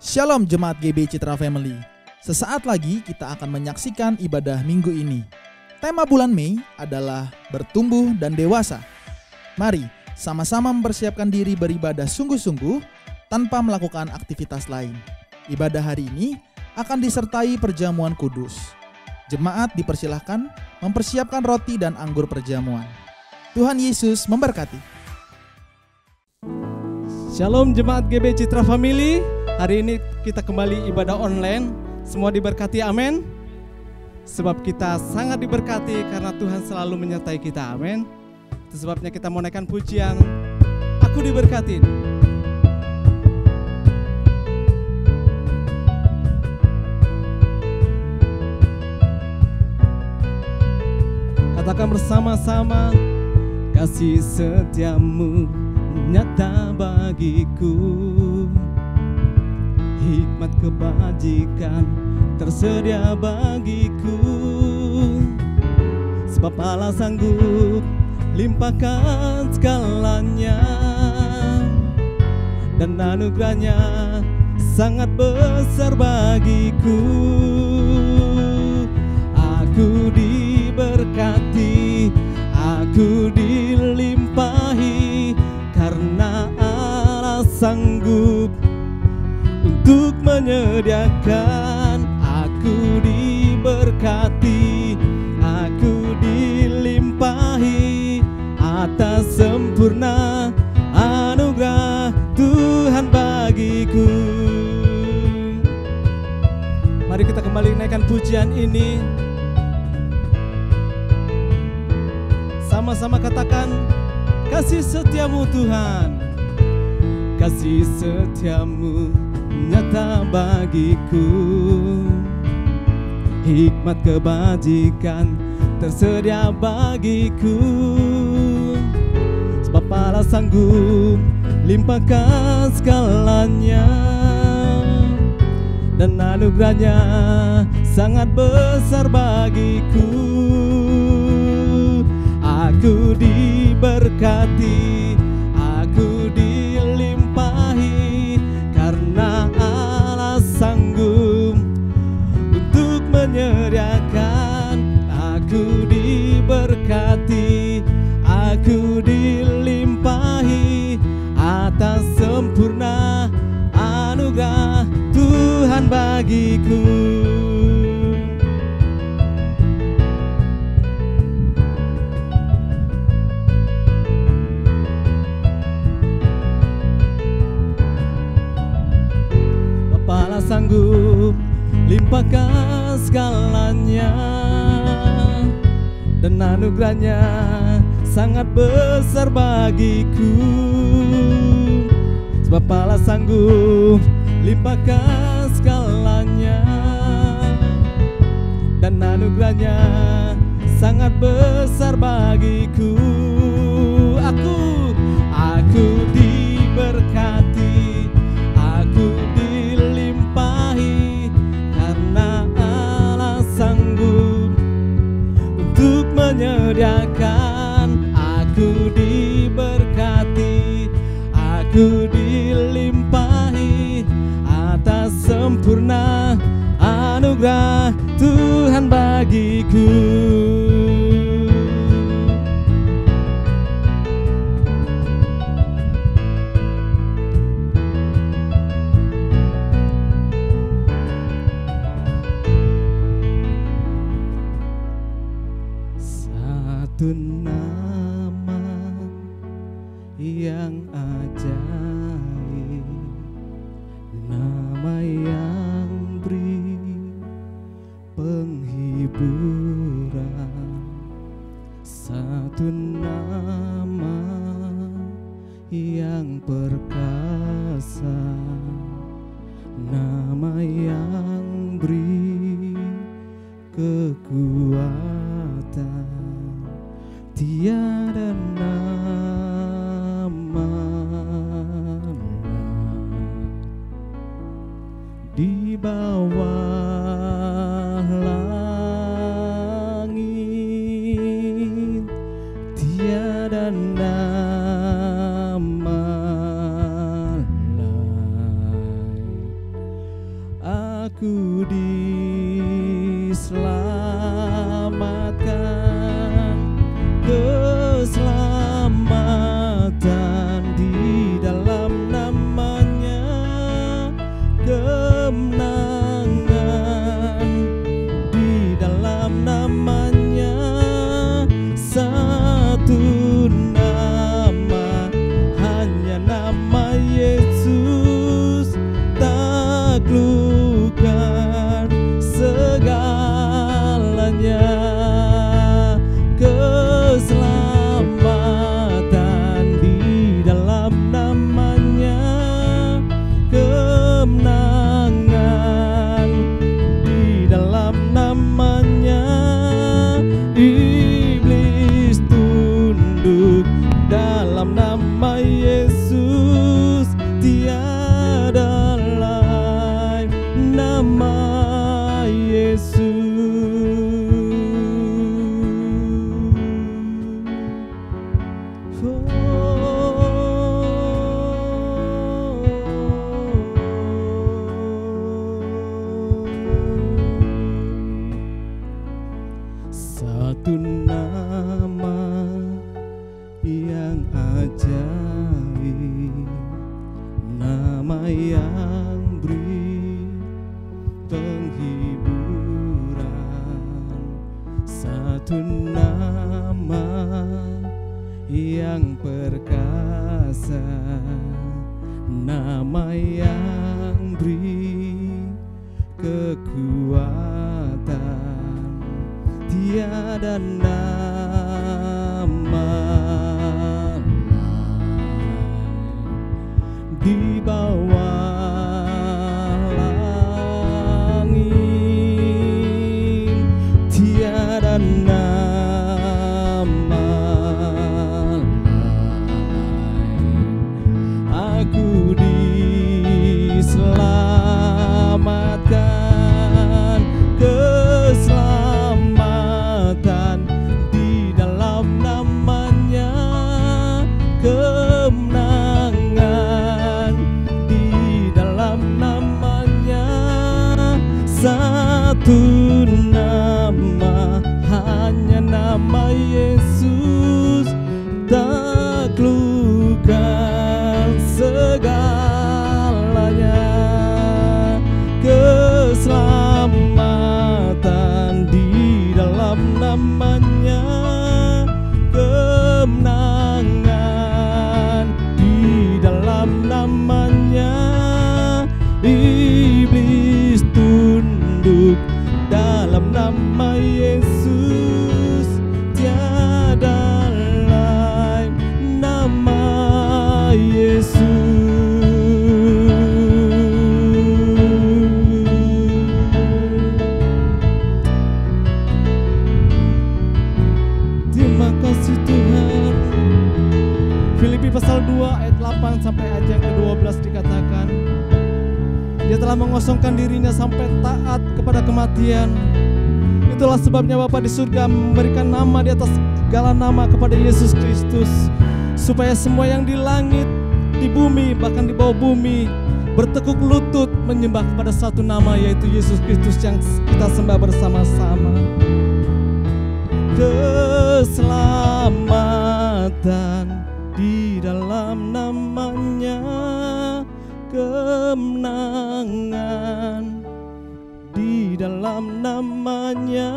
Shalom Jemaat GB Citra Family. Sesaat lagi kita akan menyaksikan ibadah minggu ini. Tema bulan Mei adalah bertumbuh dan dewasa. Mari sama-sama mempersiapkan diri beribadah sungguh-sungguh tanpa melakukan aktivitas lain. Ibadah hari ini akan disertai perjamuan kudus. Jemaat dipersilahkan mempersiapkan roti dan anggur perjamuan. Tuhan Yesus memberkati. Shalom Jemaat GB Citra Family. Hari ini kita kembali ibadah online. Semua diberkati, amin. Sebab kita sangat diberkati karena Tuhan selalu menyertai kita, amin. Itu sebabnya kita mau naikkan pujian Aku Diberkati. Katakan bersama-sama, kasih setiamu nyata bagiku, hikmat kebajikan tersedia bagiku. Sebab Allah sanggup limpahkan segalanya, dan anugerahnya sangat besar bagiku. Aku diberkati, aku dilimpahi, karena Allah sanggup untuk menyediakan. Aku diberkati, aku dilimpahi atas sempurna anugerah Tuhan bagiku. Mari kita kembali naikkan pujian ini. Sama-sama katakan, kasih setiamu Tuhan, kasih setiamu nyata bagiku, hikmat kebajikan tersedia bagiku. Sebab Allah sanggup limpahkan segalanya, dan anugerahnya sangat besar bagiku. Aku diberkati, aku dilimpahi, karena Allah sanggup untuk menyediakan. Aku diberkati, aku dilimpahi atas sempurna anugerah Tuhan bagiku. Allah sanggup limpahkan segalanya, dan anugerahnya sangat besar bagiku. Sebab Allah sanggup limpahkan segalanya, dan anugerahnya sangat besar bagiku. Aku diberkati, aku dilimpahi, karena Allah sanggup untuk menyediakan. Aku diberkati, aku dilimpahi atas sempurna anugerah Tuhan bagiku. Satu nama yang ajaib, nama yang beri penghiburan. Satu nama yang perkasa, nama yang beri kekuatan. Tiada nama di bawah langit, tiada nama lain yang perkasa, nama yang beri kekuatan. Tiada nama lain di bawah langit, tiada nama lain. Aku diselamatkan, keselamatan di dalam namanya, kemenangan di dalam namanya. Satu nama, hanya nama Yesus, taklukkan segalanya. Keselamatan di dalam namanya, kemenangan di dalam namanya. Iblis tunduk dalam nama Yesus, tiada lain nama Yesus. Terima kasih Tuhan. Filipi pasal 2 ayat 8 sampai ayat yang ke-12 dikatakan, Dia telah mengosongkan dirinya sampai taat kepada kematian. Itulah sebabnya Bapa di surga memberikan nama di atas segala nama kepada Yesus Kristus, supaya semua yang di langit, di bumi, bahkan di bawah bumi bertekuk lutut menyembah kepada satu nama, yaitu Yesus Kristus yang kita sembah bersama-sama. Keselamatan di dalam namanya, kemenangan di dalam namanya.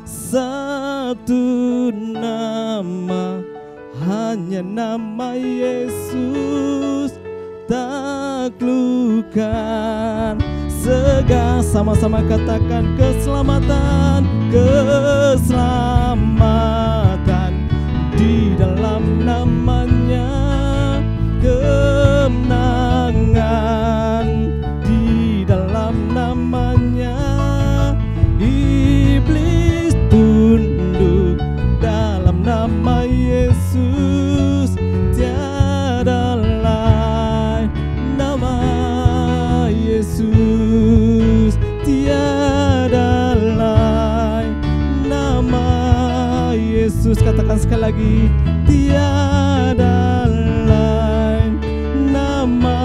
Satu nama, hanya nama Yesus, taklukkan segala. Sama-sama katakan keselamatan, keselamatan di dalam namanya, kemenangan di dalam namanya. Iblis tunduk dalam nama Yesus, tiada lain nama Yesus, tiada lain nama Yesus. Katakan sekali lagi, tiada lain nama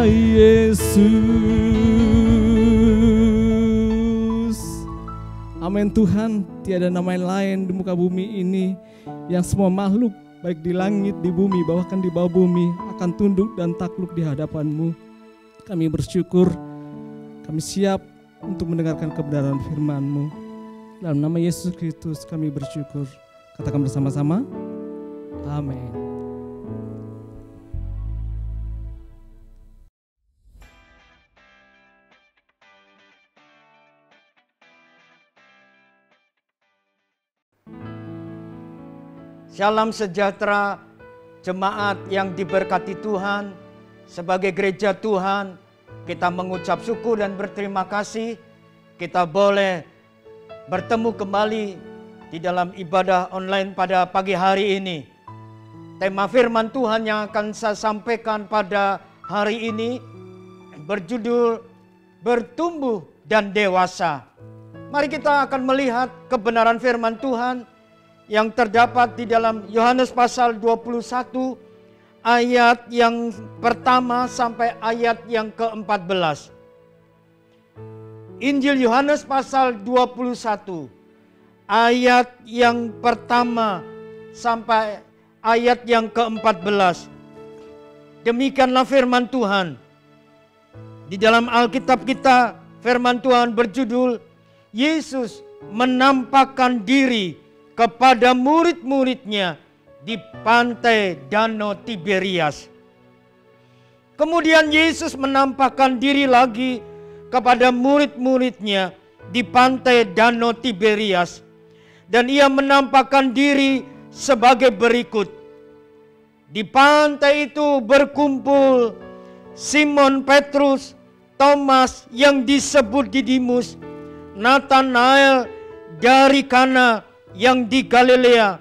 Yesus. Amin Tuhan, tiada nama yang lain di muka bumi ini yang semua makhluk baik di langit, di bumi, bahkan di bawah bumi akan tunduk dan takluk di hadapan-Mu. Kami bersyukur, kami siap untuk mendengarkan kebenaran firman-Mu. Dalam nama Yesus Kristus kami bersyukur. Katakan bersama-sama, amin. Salam sejahtera jemaat yang diberkati Tuhan. Sebagai gereja Tuhan, kita mengucap syukur dan berterima kasih kita boleh bertemu kembali di dalam ibadah online pada pagi hari ini. Tema firman Tuhan yang akan saya sampaikan pada hari ini berjudul Bertumbuh dan Dewasa. Mari kita akan melihat kebenaran firman Tuhan yang terdapat di dalam Yohanes pasal 21 ayat yang pertama sampai ayat yang ke-14. Injil Yohanes pasal 21 ayat yang pertama sampai ayat yang ke-14. Demikianlah firman Tuhan. Di dalam Alkitab kita firman Tuhan berjudul Yesus menampakkan diri kepada murid-muridnya di pantai Danau Tiberias. Kemudian Yesus menampakkan diri lagi kepada murid-muridnya di pantai Danau Tiberias. Dan ia menampakkan diri sebagai berikut. Di pantai itu berkumpul Simon Petrus, Thomas yang disebut Didimus, Nathanael dari Kana yang di Galilea,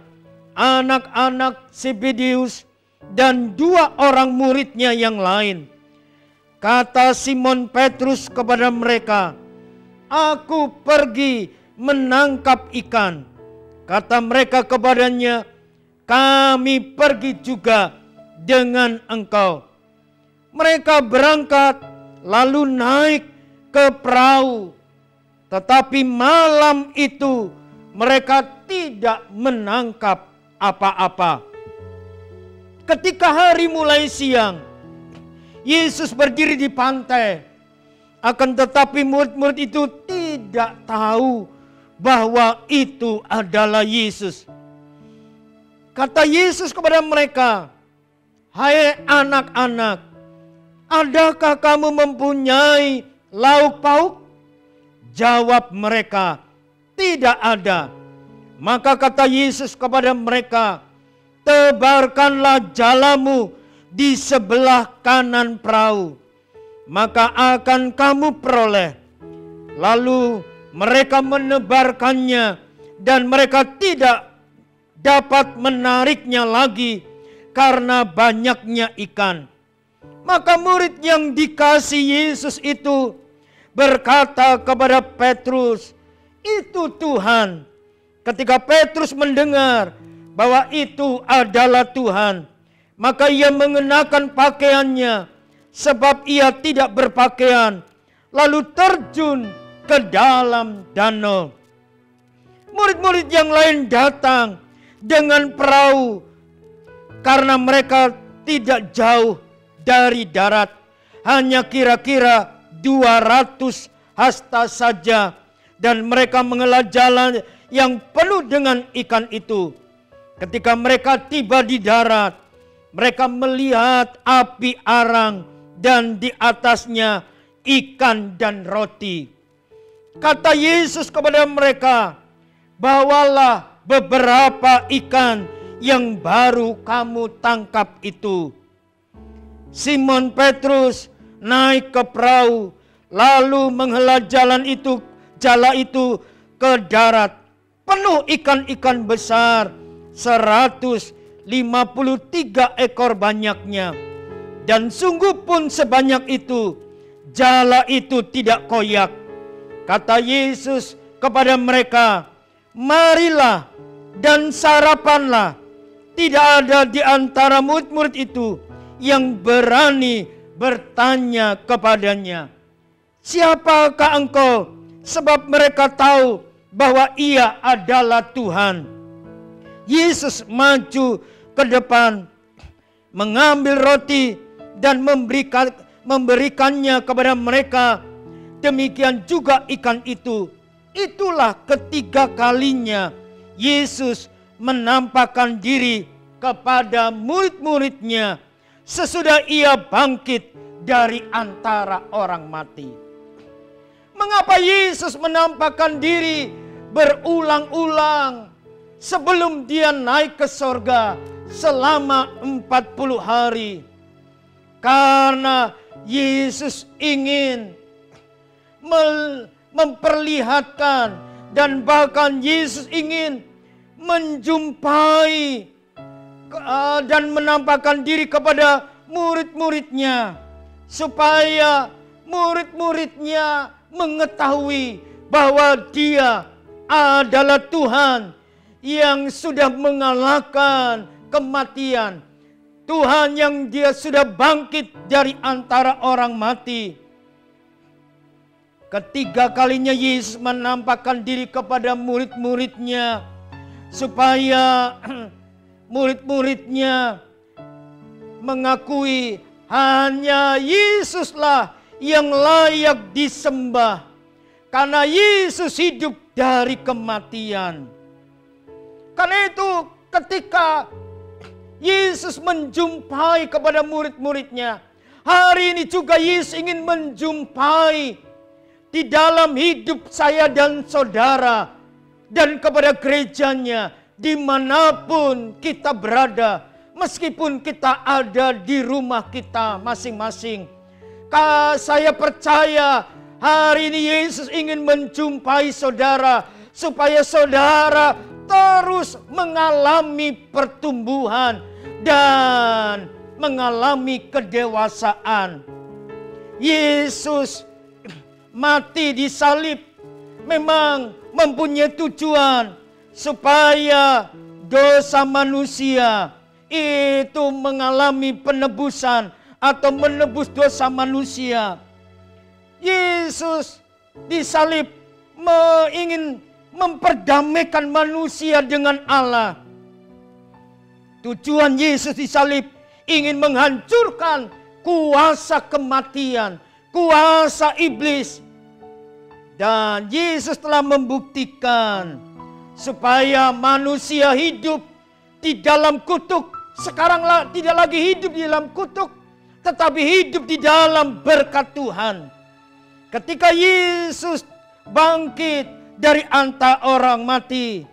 anak-anak Zebedeus, dan 2 orang muridnya yang lain. Kata Simon Petrus kepada mereka, "Aku pergi menangkap ikan." Kata mereka kepadanya, "Kami pergi juga dengan engkau." Mereka berangkat lalu naik ke perahu. Tetapi malam itu mereka tidak menangkap apa-apa. Ketika hari mulai siang, Yesus berdiri di pantai. Akan tetapi murid-murid itu tidak tahu bahwa itu adalah Yesus. Kata Yesus kepada mereka, "Hai anak-anak, adakah kamu mempunyai lauk pauk?" Jawab mereka, "Tidak ada." Maka kata Yesus kepada mereka, "Tebarkanlah jalamu di sebelah kanan perahu, maka akan kamu peroleh." Lalu mereka menebarkannya dan mereka tidak dapat menariknya lagi karena banyaknya ikan. Maka murid yang dikasih Yesus itu berkata kepada Petrus, "Itu Tuhan." Ketika Petrus mendengar bahwa itu adalah Tuhan, maka ia mengenakan pakaiannya sebab ia tidak berpakaian, lalu terjun ke dalam danau. Murid-murid yang lain datang dengan perahu karena mereka tidak jauh dari darat, hanya kira-kira 200 hasta saja, dan mereka mengelah jalan yang penuh dengan ikan itu. Ketika mereka tiba di darat, mereka melihat api arang dan di atasnya ikan dan roti. Kata Yesus kepada mereka, "Bawalah beberapa ikan yang baru kamu tangkap itu." Simon Petrus naik ke perahu, lalu menghela jala itu ke darat, penuh ikan-ikan besar, 153 ekor banyaknya. Dan sungguh pun sebanyak itu, jala itu tidak koyak. Kata Yesus kepada mereka, "Marilah dan sarapanlah." Tidak ada di antara murid-murid itu yang berani bertanya kepadanya, "Siapakah engkau?" Sebab mereka tahu bahwa ia adalah Tuhan. Yesus maju ke depan, mengambil roti dan memberikannya kepada mereka. Demikian juga ikan itu. Itulah ketiga kalinya Yesus menampakkan diri kepada murid-muridnya sesudah ia bangkit dari antara orang mati. Mengapa Yesus menampakkan diri berulang-ulang sebelum dia naik ke sorga selama 40 hari? Karena Yesus ingin memperlihatkan dan bahkan Yesus ingin menjumpai dan menampakkan diri kepada murid-muridnya supaya murid-muridnya mengetahui bahwa dia adalah Tuhan yang sudah mengalahkan kematian. Tuhan yang dia sudah bangkit dari antara orang mati. Ketiga kalinya Yesus menampakkan diri kepada murid-muridnya supaya murid-muridnya mengakui hanya Yesuslah yang layak disembah, karena Yesus hidup dari kematian. Karena itu ketika Yesus menjumpai kepada murid-muridnya. Hari ini juga Yesus ingin menjumpai di dalam hidup saya dan saudara, dan kepada gerejanya dimanapun kita berada, meskipun kita ada di rumah kita masing-masing. Saya percaya hari ini Yesus ingin menjumpai saudara, supaya saudara terus mengalami pertumbuhan dan mengalami kedewasaan. Yesus mati di salib memang mempunyai tujuan supaya dosa manusia itu mengalami penebusan atau menebus dosa manusia. Yesus disalib ingin memperdamaikan manusia dengan Allah. Tujuan Yesus disalib ingin menghancurkan kuasa kematian, kuasa iblis. Dan Yesus telah membuktikan supaya manusia hidup di dalam kutuk. Sekarang tidak lagi hidup di dalam kutuk, tetapi hidup di dalam berkat Tuhan. Ketika Yesus bangkit dari antara orang mati,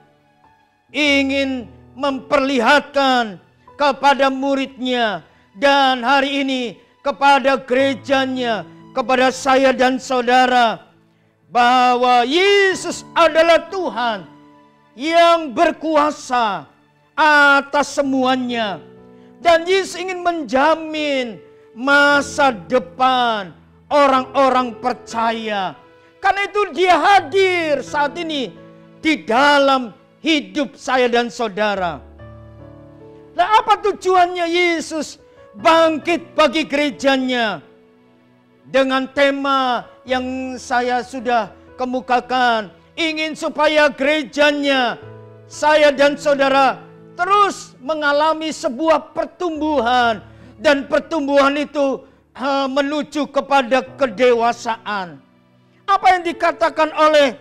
ingin memperlihatkan kepada muridnya, dan hari ini kepada gerejanya, kepada saya dan saudara, bahwa Yesus adalah Tuhan yang berkuasa atas semuanya. Dan Yesus ingin menjamin masa depan orang-orang percaya. Karena itu dia hadir saat ini di dalam hidup saya dan saudara. Nah, apa tujuannya Yesus bangkit bagi gerejanya? Dengan tema yang saya sudah kemukakan, ingin supaya gerejanya, saya dan saudara terus mengalami sebuah pertumbuhan, dan pertumbuhan itu menuju kepada kedewasaan. Apa yang dikatakan oleh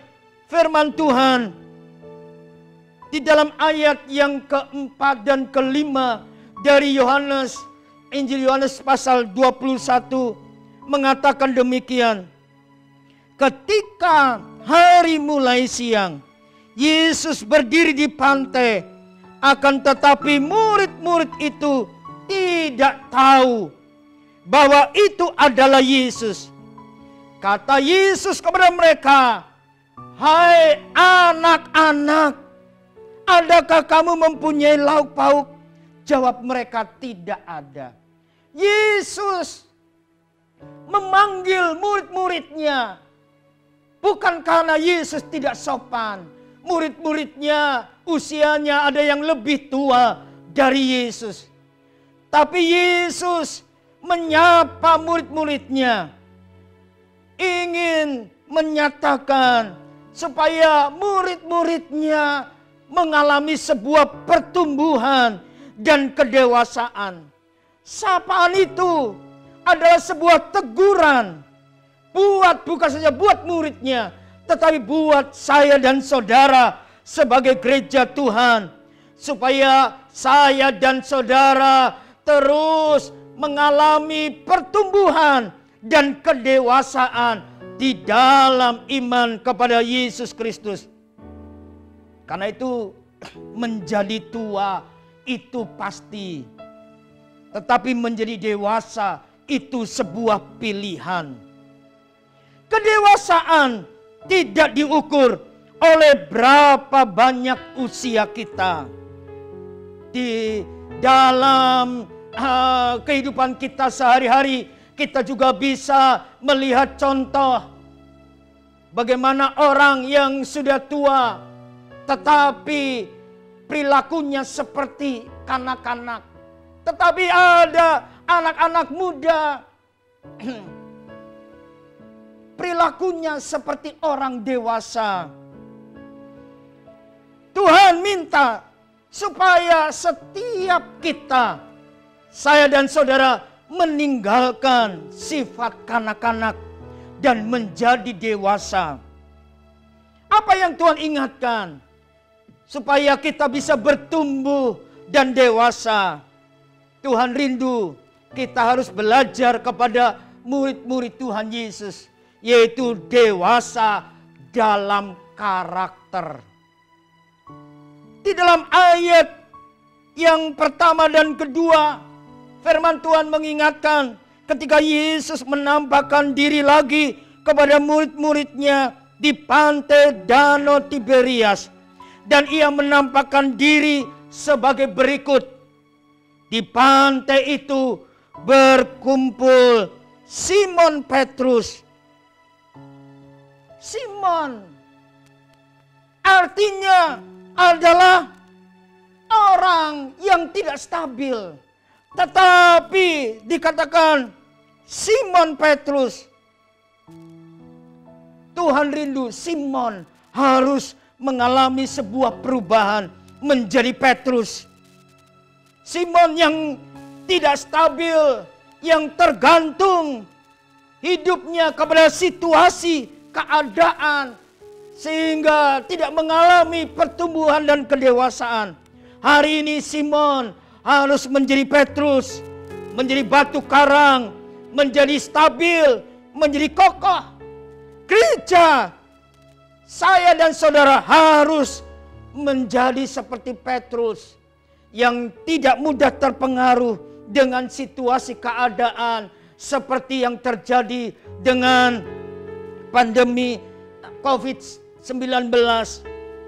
firman Tuhan di dalam ayat yang keempat dan kelima dari Yohanes, Injil Yohanes pasal 21 mengatakan demikian. Ketika hari mulai siang, Yesus berdiri di pantai, akan tetapi murid-murid itu tidak tahu bahwa itu adalah Yesus. Kata Yesus kepada mereka, "Hai anak-anak, adakah kamu mempunyai lauk pauk?" Jawab mereka, "Tidak ada." Yesus memanggil murid-muridnya bukan karena Yesus tidak sopan. Murid-muridnya usianya ada yang lebih tua dari Yesus. Tapi Yesus menyapa murid-muridnya, ingin menyatakan supaya murid-muridnya mengalami sebuah pertumbuhan dan kedewasaan. Sapaan itu adalah sebuah teguran, bukan saja buat muridnya, tetapi buat saya dan saudara sebagai gereja Tuhan, supaya saya dan saudara terus mengalami pertumbuhan dan kedewasaan di dalam iman kepada Yesus Kristus. Karena itu menjadi tua itu pasti, tetapi menjadi dewasa itu sebuah pilihan. Kedewasaan tidak diukur oleh berapa banyak usia kita. Di dalam kehidupan kita sehari-hari, kita juga bisa melihat contoh bagaimana orang yang sudah tua tetapi perilakunya seperti kanak-kanak. Tetapi ada anak-anak muda perilakunya seperti orang dewasa. Tuhan minta supaya setiap kita, saya dan saudara, meninggalkan sifat kanak-kanak dan menjadi dewasa. Apa yang Tuhan ingatkan? Supaya kita bisa bertumbuh dan dewasa. Tuhan rindu kita harus belajar kepada murid-murid Tuhan Yesus, yaitu dewasa dalam karakter. Di dalam ayat yang pertama dan kedua, firman Tuhan mengingatkan ketika Yesus menampakkan diri lagi kepada murid-muridnya di pantai Danau Tiberias. Dan ia menampakkan diri sebagai berikut. Di pantai itu berkumpul Simon Petrus. Simon artinya adalah orang yang tidak stabil. Tetapi dikatakan Simon Petrus. Tuhan rindu Simon harus mengalami sebuah perubahan menjadi Petrus. Simon yang tidak stabil, yang tergantung hidupnya kepada situasi, keadaan, sehingga tidak mengalami pertumbuhan dan kedewasaan. Hari ini Simon harus menjadi Petrus, menjadi batu karang, menjadi stabil, menjadi kokoh. Gereja, saya dan saudara harus menjadi seperti Petrus yang tidak mudah terpengaruh dengan situasi keadaan seperti yang terjadi dengan pandemi COVID-19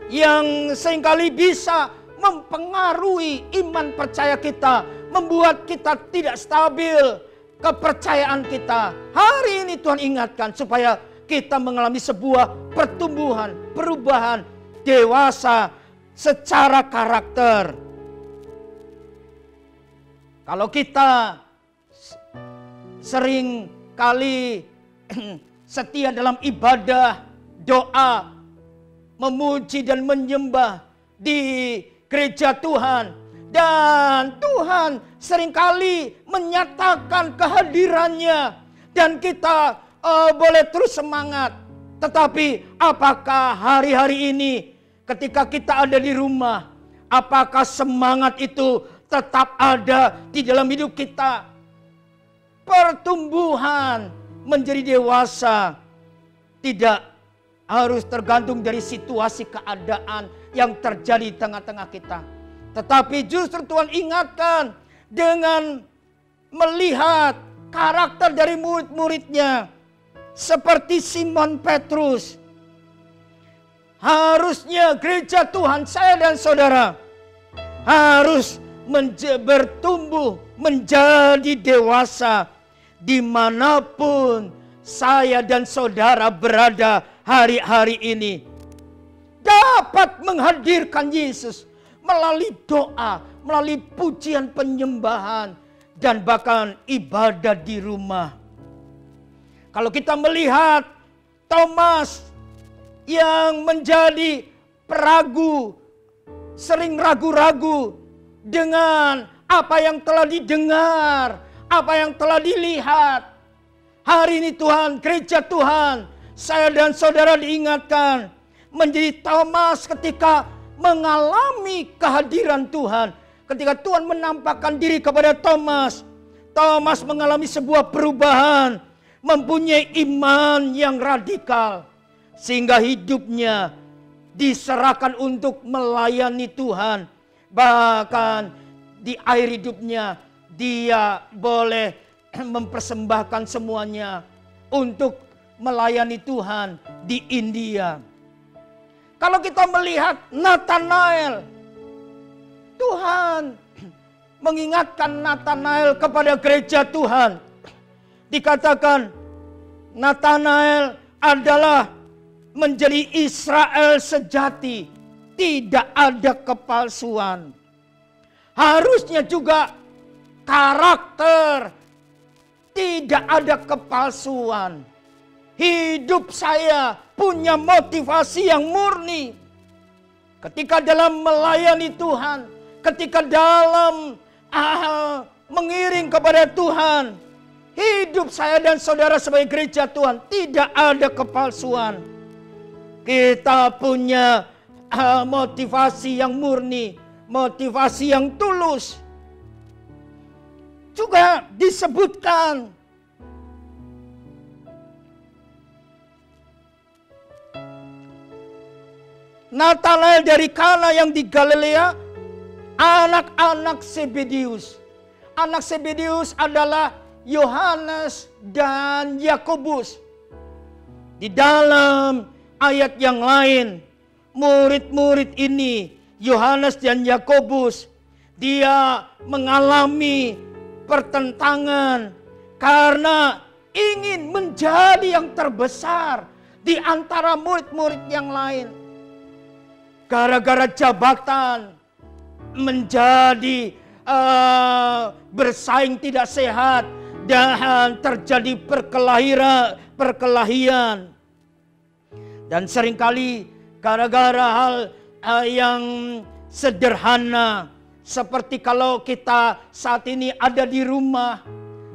yang seringkali bisa mempengaruhi iman percaya kita, membuat kita tidak stabil kepercayaan kita. Hari ini Tuhan ingatkan supaya kita mengalami sebuah pertumbuhan, perubahan, dewasa secara karakter. Kalau kita sering kali setia dalam ibadah, doa, memuji dan menyembah di gereja Tuhan, dan Tuhan seringkali menyatakan kehadirannya dan kita boleh terus semangat. Tetapi apakah hari-hari ini ketika kita ada di rumah, apakah semangat itu tetap ada di dalam hidup kita? Pertumbuhan menjadi dewasa tidak harus tergantung dari situasi keadaan yang terjadi di tengah-tengah kita. Tetapi justru Tuhan ingatkan dengan melihat karakter dari murid-muridnya. Seperti Simon Petrus. Harusnya gereja Tuhan, saya dan saudara, harus bertumbuh menjadi dewasa dimanapun saya dan saudara berada hari-hari ini. Dapat menghadirkan Yesus melalui doa, melalui pujian penyembahan, dan bahkan ibadah di rumah. Kalau kita melihat Thomas yang menjadi peragu, sering ragu-ragu dengan apa yang telah didengar, apa yang telah dilihat. Hari ini Tuhan, gereja Tuhan, saya dan saudara diingatkan menjadi Thomas ketika mengalami kehadiran Tuhan. Ketika Tuhan menampakkan diri kepada Thomas, Thomas mengalami sebuah perubahan, mempunyai iman yang radikal, sehingga hidupnya diserahkan untuk melayani Tuhan. Bahkan di akhir hidupnya dia boleh mempersembahkan semuanya untuk melayani Tuhan di India. Kalau kita melihat Nathanael, Tuhan mengingatkan Nathanael kepada gereja Tuhan. Dikatakan Nathanael adalah menjadi Israel sejati, tidak ada kepalsuan. Harusnya juga karakter, tidak ada kepalsuan. Hidup saya punya motivasi yang murni. Ketika dalam melayani Tuhan, ketika dalam mengiring kepada Tuhan, hidup saya dan saudara sebagai gereja Tuhan tidak ada kepalsuan. Kita punya motivasi yang murni, motivasi yang tulus. juga disebutkan Natanael dari Kana yang di Galilea, anak-anak Zebedeus. Anak Zebedeus adalah Yohanes dan Yakobus. Di dalam ayat yang lain, murid-murid ini, Yohanes dan Yakobus, dia mengalami pertentangan karena ingin menjadi yang terbesar di antara murid-murid yang lain. Gara-gara jabatan menjadi bersaing tidak sehat dan terjadi perkelahian. Dan seringkali gara-gara hal yang sederhana, seperti kalau kita saat ini ada di rumah,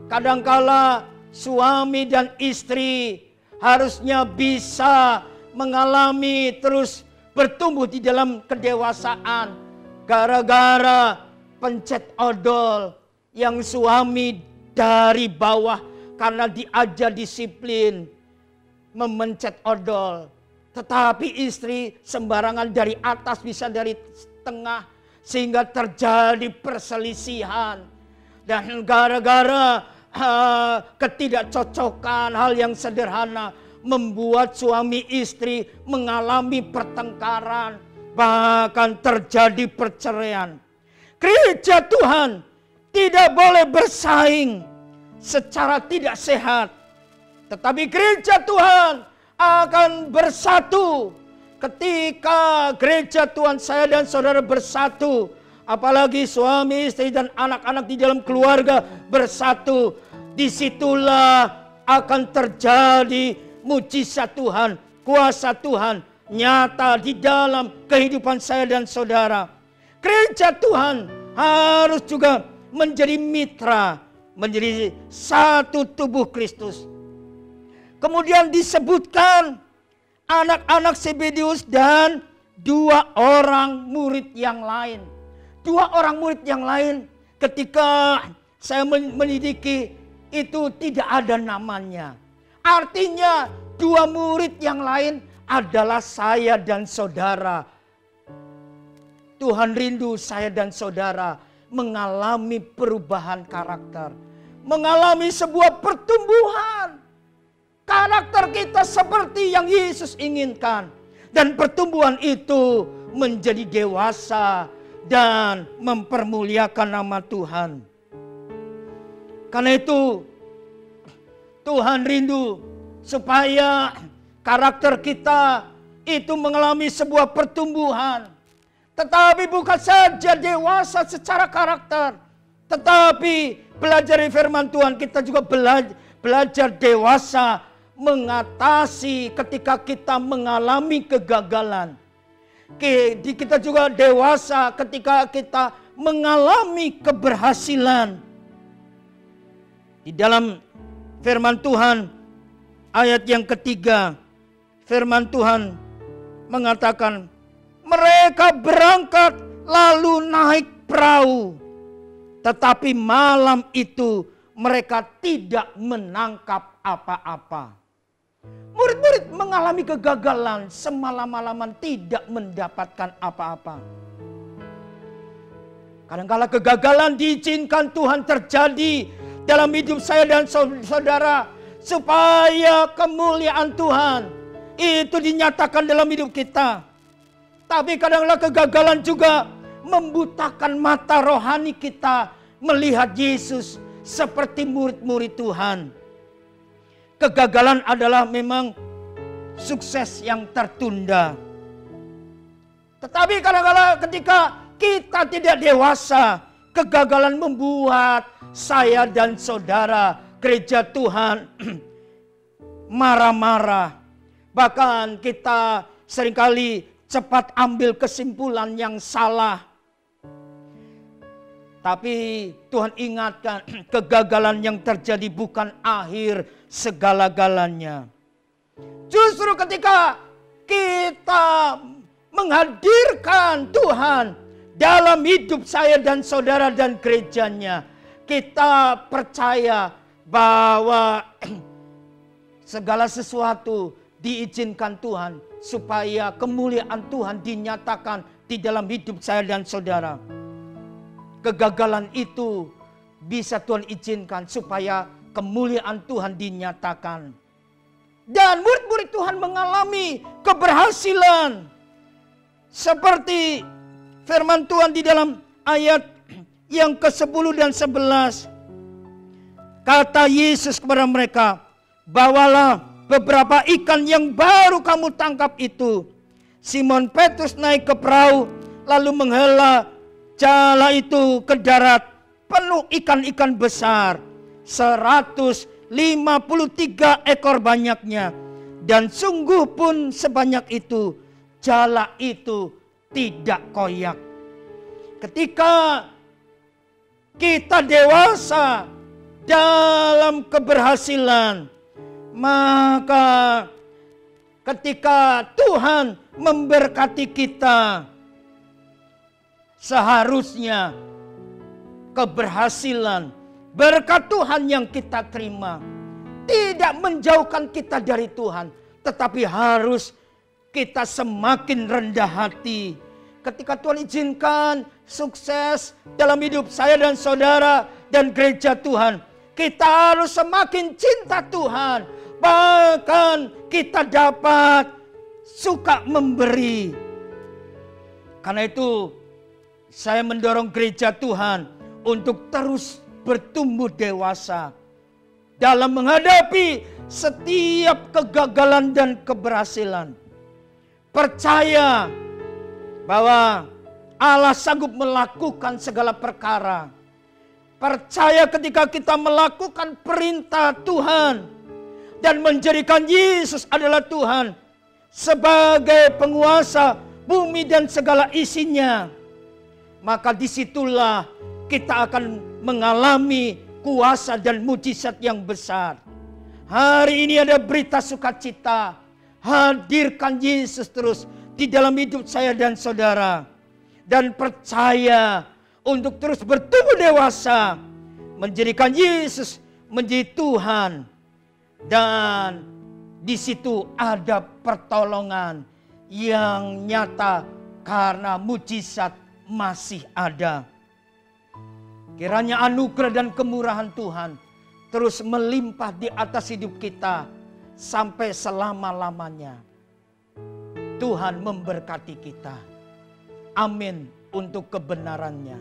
kadangkala suami dan istri harusnya bisa mengalami terus bertumbuh di dalam kedewasaan gara-gara pencet odol yang suami dari bawah karena diajar disiplin memencet odol, tetapi istri sembarangan dari atas bisa dari tengah sehingga terjadi perselisihan. Dan gara-gara ketidakcocokan hal yang sederhana membuat suami istri mengalami pertengkaran, bahkan terjadi perceraian. Gereja Tuhan tidak boleh bersaing secara tidak sehat, tetapi gereja Tuhan akan bersatu ketika gereja Tuhan saya dan saudara bersatu. Apalagi suami, istri, dan anak-anak di dalam keluarga bersatu. Disitulah akan terjadi mujizat Tuhan, kuasa Tuhan nyata di dalam kehidupan saya dan saudara. Gereja Tuhan harus juga menjadi mitra, menjadi satu tubuh Kristus. Kemudian disebutkan anak-anak Zebedeus dan 2 orang murid yang lain. 2 orang murid yang lain ketika saya menyelidiki itu tidak ada namanya. Artinya 2 murid yang lain adalah saya dan saudara. Tuhan rindu saya dan saudara mengalami perubahan karakter. Mengalami sebuah pertumbuhan. Karakter kita seperti yang Yesus inginkan. Dan pertumbuhan itu menjadi dewasa dan mempermuliakan nama Tuhan. Karena itu Tuhan rindu supaya karakter kita itu mengalami sebuah pertumbuhan. Tetapi bukan saja dewasa secara karakter, tetapi belajar dari firman Tuhan kita juga belajar dewasa mengatasi ketika kita mengalami kegagalan. Kita juga dewasa ketika kita mengalami keberhasilan. Di dalam firman Tuhan ayat yang ketiga, firman Tuhan mengatakan mereka berangkat lalu naik perahu, tetapi malam itu mereka tidak menangkap apa-apa. Murid-murid mengalami kegagalan, semalam-malaman tidak mendapatkan apa-apa. Kadang-kala kegagalan diizinkan Tuhan terjadi dalam hidup saya dan saudara, supaya kemuliaan Tuhan itu dinyatakan dalam hidup kita. Tapi kadang-kadang kegagalan juga membutakan mata rohani kita melihat Yesus seperti murid-murid Tuhan. Kegagalan adalah memang sukses yang tertunda. Tetapi kadang-kadang ketika kita tidak dewasa, kegagalan membuat saya dan saudara gereja Tuhan marah-marah. Bahkan kita seringkali cepat ambil kesimpulan yang salah. Tapi Tuhan ingatkan, kegagalan yang terjadi bukan akhir segala-galanya. Justru ketika kita menghadirkan Tuhan dalam hidup saya dan saudara dan gerejanya, kita percaya bahwa segala sesuatu diizinkan Tuhan supaya kemuliaan Tuhan dinyatakan di dalam hidup saya dan saudara. Kegagalan itu bisa Tuhan izinkan supaya kemuliaan Tuhan dinyatakan. Dan murid-murid Tuhan mengalami keberhasilan. Seperti firman Tuhan di dalam ayat yang ke-10 dan 11. Kata Yesus kepada mereka, bawalah beberapa ikan yang baru kamu tangkap itu. Simon Petrus naik ke perahu, lalu menghela jala itu ke darat, penuh ikan-ikan besar, 153 ekor banyaknya. Dan sungguh pun sebanyak itu, jala itu tidak koyak. Ketika kita dewasa dalam keberhasilan, maka ketika Tuhan memberkati kita, seharusnya keberhasilan, berkat Tuhan yang kita terima tidak menjauhkan kita dari Tuhan, tetapi harus kita semakin rendah hati. Ketika Tuhan izinkan sukses dalam hidup saya dan saudara dan gereja Tuhan, kita harus semakin cinta Tuhan. Bahkan kita dapat suka memberi. Karena itu saya mendorong gereja Tuhan untuk terus bertumbuh dewasa dalam menghadapi setiap kegagalan dan keberhasilan. Percaya bahwa Allah sanggup melakukan segala perkara. Percaya ketika kita melakukan perintah Tuhan dan menjadikan Yesus adalah Tuhan sebagai penguasa bumi dan segala isinya, maka disitulah kita akan mengalami kuasa dan mujizat yang besar. Hari ini ada berita sukacita. Hadirkan Yesus terus di dalam hidup saya dan saudara. Dan percaya untuk terus bertumbuh dewasa, menjadikan Yesus menjadi Tuhan. Dan di situ ada pertolongan yang nyata karena mujizat masih ada. Kiranya anugerah dan kemurahan Tuhan terus melimpah di atas hidup kita sampai selama-lamanya. Tuhan memberkati kita. Amin untuk kebenarannya.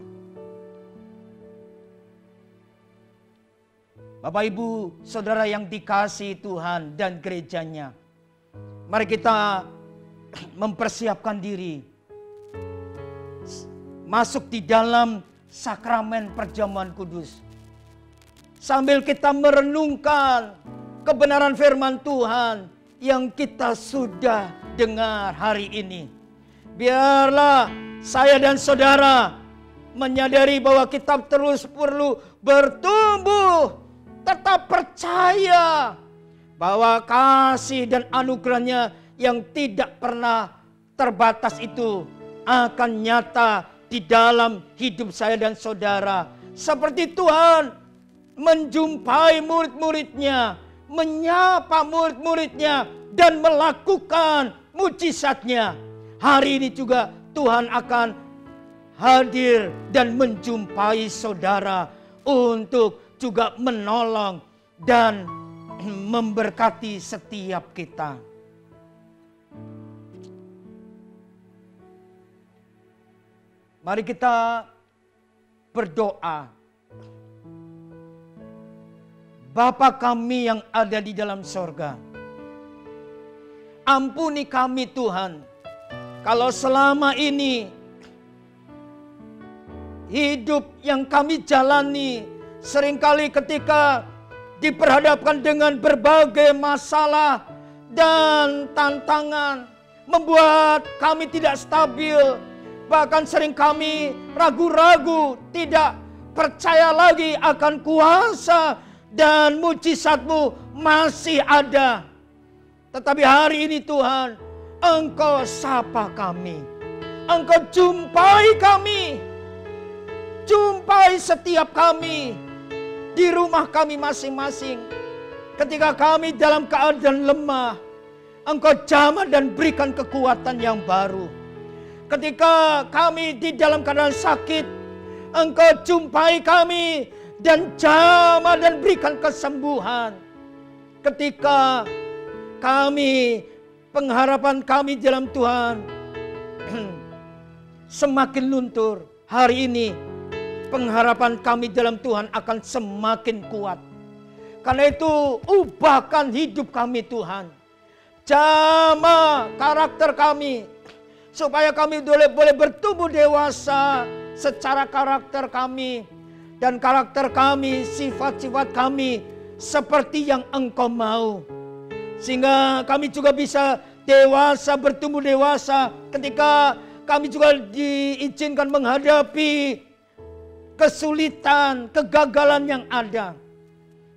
Bapak Ibu Saudara yang dikasihi Tuhan dan gerejanya, mari kita mempersiapkan diri masuk di dalam sakramen perjamuan kudus. Sambil kita merenungkan kebenaran firman Tuhan yang kita sudah dengar hari ini. Biarlah saya dan saudara menyadari bahwa kita terus perlu bertumbuh. Tetap percaya bahwa kasih dan anugerahnya yang tidak pernah terbatas itu akan nyata di dalam hidup saya dan saudara. Seperti Tuhan menjumpai murid-muridnya, menyapa murid-muridnya, dan melakukan mujizatnya. Hari ini juga Tuhan akan hadir dan menjumpai saudara untuk juga menolong dan memberkati setiap kita. Mari kita berdoa. Bapa kami yang ada di dalam sorga, ampuni kami Tuhan, kalau selama ini hidup yang kami jalani seringkali ketika diperhadapkan dengan berbagai masalah dan tantangan membuat kami tidak stabil. Bahkan sering kami ragu-ragu, tidak percaya lagi akan kuasa dan mujizat-Mu masih ada. Tetapi hari ini Tuhan, Engkau sapa kami, Engkau jumpai kami, jumpai setiap kami. di rumah kami masing-masing. Ketika kami dalam keadaan lemah, Engkau jamah dan berikan kekuatan yang baru. Ketika kami di dalam keadaan sakit, Engkau jumpai kami dan jamah dan berikan kesembuhan. Ketika kami, pengharapan kami dalam Tuhan semakin luntur, hari ini pengharapan kami dalam Tuhan akan semakin kuat. Karena itu ubahkan hidup kami Tuhan. Jamah karakter kami, supaya kami boleh bertumbuh dewasa secara karakter kami. Dan karakter kami, sifat-sifat kami seperti yang Engkau mau. Sehingga kami juga bisa dewasa, bertumbuh dewasa ketika kami juga diizinkan menghadapi kesulitan, kegagalan yang ada.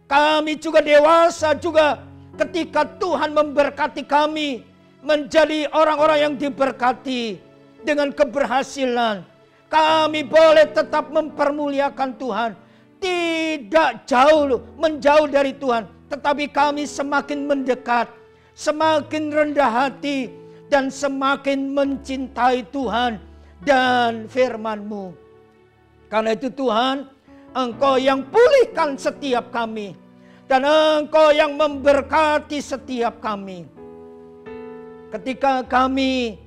Kami juga dewasa juga ketika Tuhan memberkati kami menjadi orang-orang yang diberkati dengan keberhasilan. Kami boleh tetap mempermuliakan Tuhan. Tidak menjauh dari Tuhan. Tetapi kami semakin mendekat, semakin rendah hati, dan semakin mencintai Tuhan dan firman-Mu. Karena itu Tuhan, Engkau yang pulihkan setiap kami. Dan Engkau yang memberkati setiap kami. Ketika kami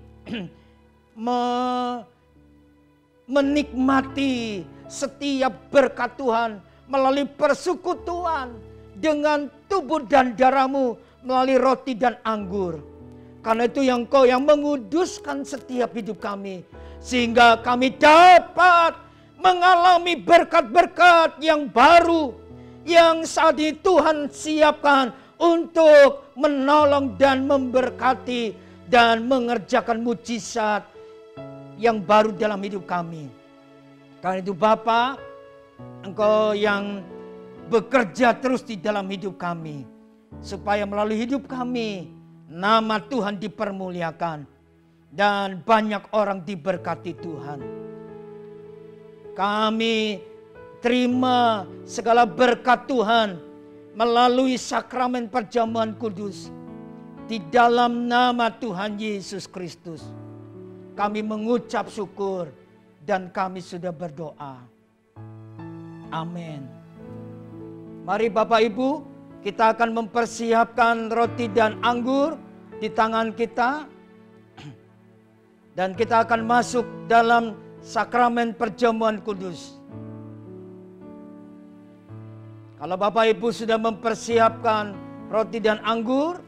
menikmati setiap berkat Tuhan melalui persekutuan dengan tubuh dan darah-Mu, melalui roti dan anggur. Karena itu Engkau yang menguduskan setiap hidup kami. Sehingga kami dapat mengalami berkat-berkat yang baru, yang saat ini Tuhan siapkan untuk menolong dan memberkati dan mengerjakan mujizat yang baru dalam hidup kami. Karena itu Bapa, Engkau yang bekerja terus di dalam hidup kami, supaya melalui hidup kami nama Tuhan dipermuliakan dan banyak orang diberkati Tuhan. Kami terima segala berkat Tuhan melalui sakramen perjamuan kudus di dalam nama Tuhan Yesus Kristus. Kami mengucap syukur dan kami sudah berdoa. Amin. Mari Bapak Ibu, kita akan mempersiapkan roti dan anggur di tangan kita. Dan kita akan masuk dalam sakramen perjamuan kudus. Kalau Bapak Ibu sudah mempersiapkan roti dan anggur,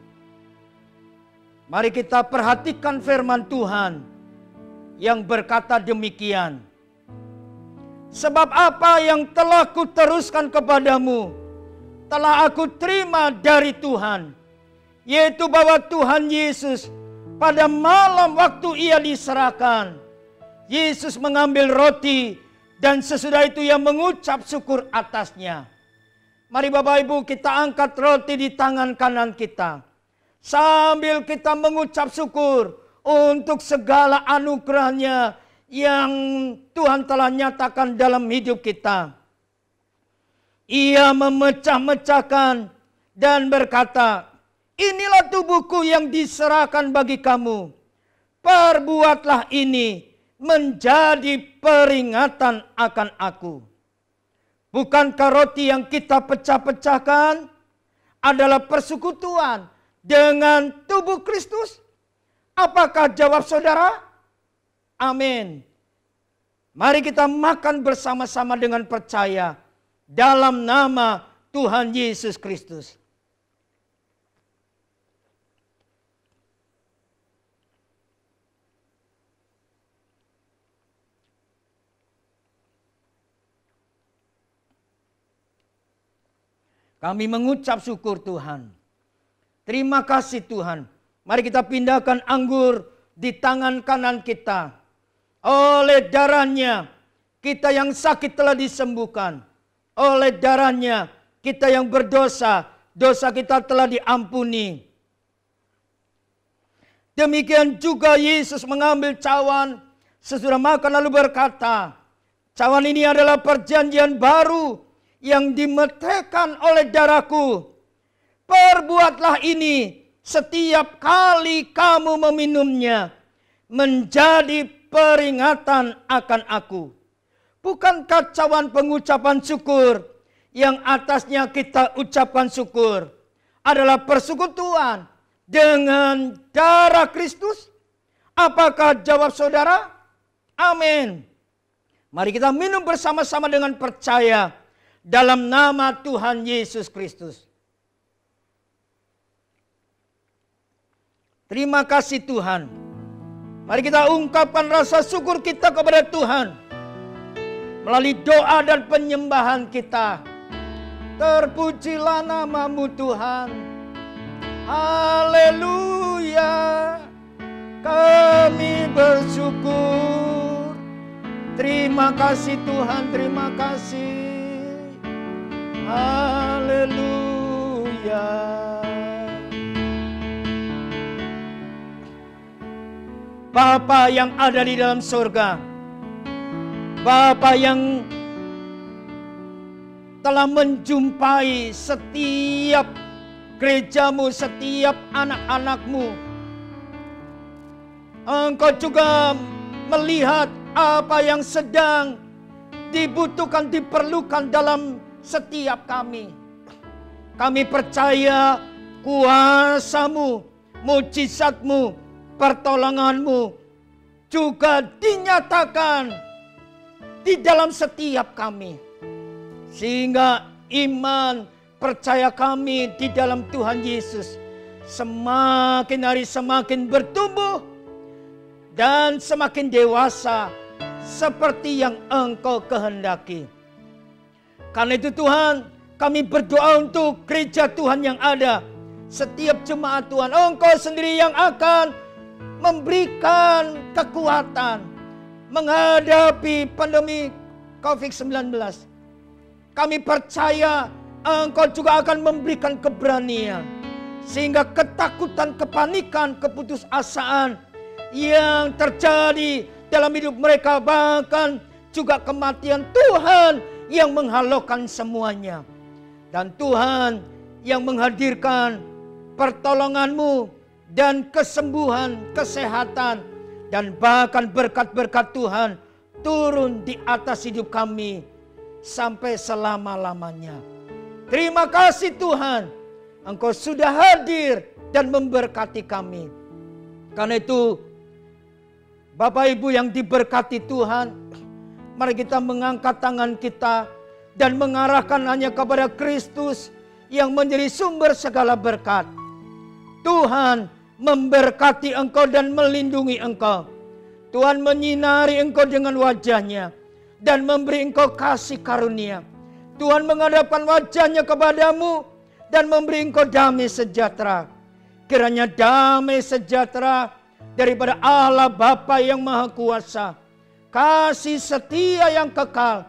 mari kita perhatikan firman Tuhan yang berkata demikian. Sebab apa yang telah kuteruskan kepadamu, telah aku terima dari Tuhan, yaitu bahwa Tuhan Yesus pada malam waktu ia diserahkan, Yesus mengambil roti dan sesudah itu ia mengucap syukur atasnya. Mari Bapak Ibu kita angkat roti di tangan kanan kita, sambil kita mengucap syukur untuk segala anugerahnya yang Tuhan telah nyatakan dalam hidup kita. Ia memecah-mecahkan dan berkata, inilah tubuhku yang diserahkan bagi kamu. Perbuatlah ini menjadi peringatan akan aku. Bukankah roti yang kita pecah-pecahkan adalah persekutuan dengan tubuh Kristus? Apakah jawab saudara? Amin. Mari kita makan bersama-sama dengan percaya dalam nama Tuhan Yesus Kristus. Kami mengucap syukur Tuhan. Terima kasih Tuhan. Mari kita pindahkan anggur di tangan kanan kita. Oleh darahnya kita yang sakit telah disembuhkan. Oleh darahnya kita yang berdosa, dosa kita telah diampuni. Demikian juga Yesus mengambil cawan sesudah makan lalu berkata, cawan ini adalah perjanjian baru yang dimeteraikan oleh darahku. Perbuatlah ini setiap kali kamu meminumnya, menjadi peringatan akan aku. Bukan kacauan pengucapan syukur yang atasnya kita ucapkan syukur adalah persekutuan dengan darah Kristus? Apakah jawab saudara? Amin. Mari kita minum bersama-sama dengan percaya dalam nama Tuhan Yesus Kristus. Terima kasih Tuhan. Mari kita ungkapkan rasa syukur kita kepada Tuhan melalui doa dan penyembahan kita. Terpujilah nama-Mu Tuhan. Haleluya. Kami bersyukur. Terima kasih Tuhan, terima kasih. Haleluya. Bapa yang ada di dalam surga, Bapa yang telah menjumpai setiap gerejamu, setiap anak-anakmu. Engkau juga melihat apa yang sedang dibutuhkan, diperlukan dalam setiap kami. Kami percaya kuasa-Mu, mujizat-Mu, pertolongan-Mu juga dinyatakan di dalam setiap kami. Sehingga iman percaya kami di dalam Tuhan Yesus semakin hari semakin bertumbuh dan semakin dewasa seperti yang Engkau kehendaki. Karena itu Tuhan, kami berdoa untuk gereja Tuhan yang ada. Setiap jemaat Tuhan, Engkau sendiri yang akan memberikan kekuatan menghadapi pandemi COVID-19. Kami percaya Engkau juga akan memberikan keberanian, sehingga ketakutan, kepanikan, keputusasaan yang terjadi dalam hidup mereka, bahkan juga kematian, Tuhan yang menghalaukan semuanya. Dan Tuhan yang menghadirkan pertolongan-Mu dan kesembuhan, kesehatan, dan bahkan berkat-berkat Tuhan turun di atas hidup kami sampai selama-lamanya. Terima kasih Tuhan, Engkau sudah hadir dan memberkati kami. Karena itu, Bapak Ibu yang diberkati Tuhan, mari kita mengangkat tangan kita dan mengarahkan hanya kepada Kristus yang menjadi sumber segala berkat. Tuhan memberkati engkau dan melindungi engkau. Tuhan menyinari engkau dengan wajah-Nya dan memberi engkau kasih karunia. Tuhan menghadapkan wajah-Nya kepadamu dan memberi engkau damai sejahtera. Kiranya damai sejahtera daripada Allah Bapa yang Maha Kuasa, kasih setia yang kekal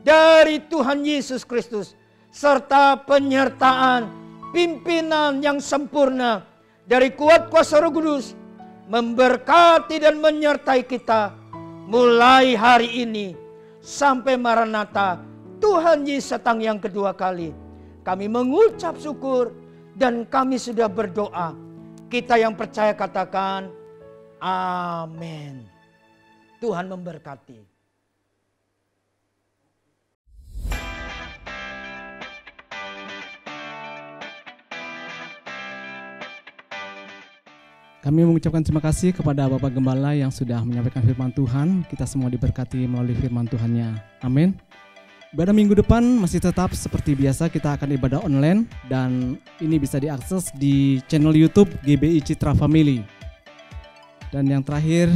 dari Tuhan Yesus Kristus, serta penyertaan pimpinan yang sempurna dari kuat kuasa Roh Kudus memberkati dan menyertai kita mulai hari ini sampai Maranatha Tuhan Yesus datang yang kedua kali. Kami mengucap syukur dan kami sudah berdoa. Kita yang percaya katakan amin. Tuhan memberkati. Kami mengucapkan terima kasih kepada Bapak Gembala yang sudah menyampaikan firman Tuhan. Kita semua diberkati melalui firman Tuhan-Nya. Amin. Ibadah minggu depan masih tetap seperti biasa, kita akan ibadah online dan ini bisa diakses di channel YouTube GBI Citra Family. Dan yang terakhir,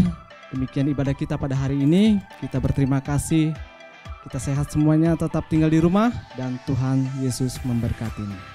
demikian ibadah kita pada hari ini. Kita berterima kasih. Kita sehat semuanya, tetap tinggal di rumah dan Tuhan Yesus memberkati.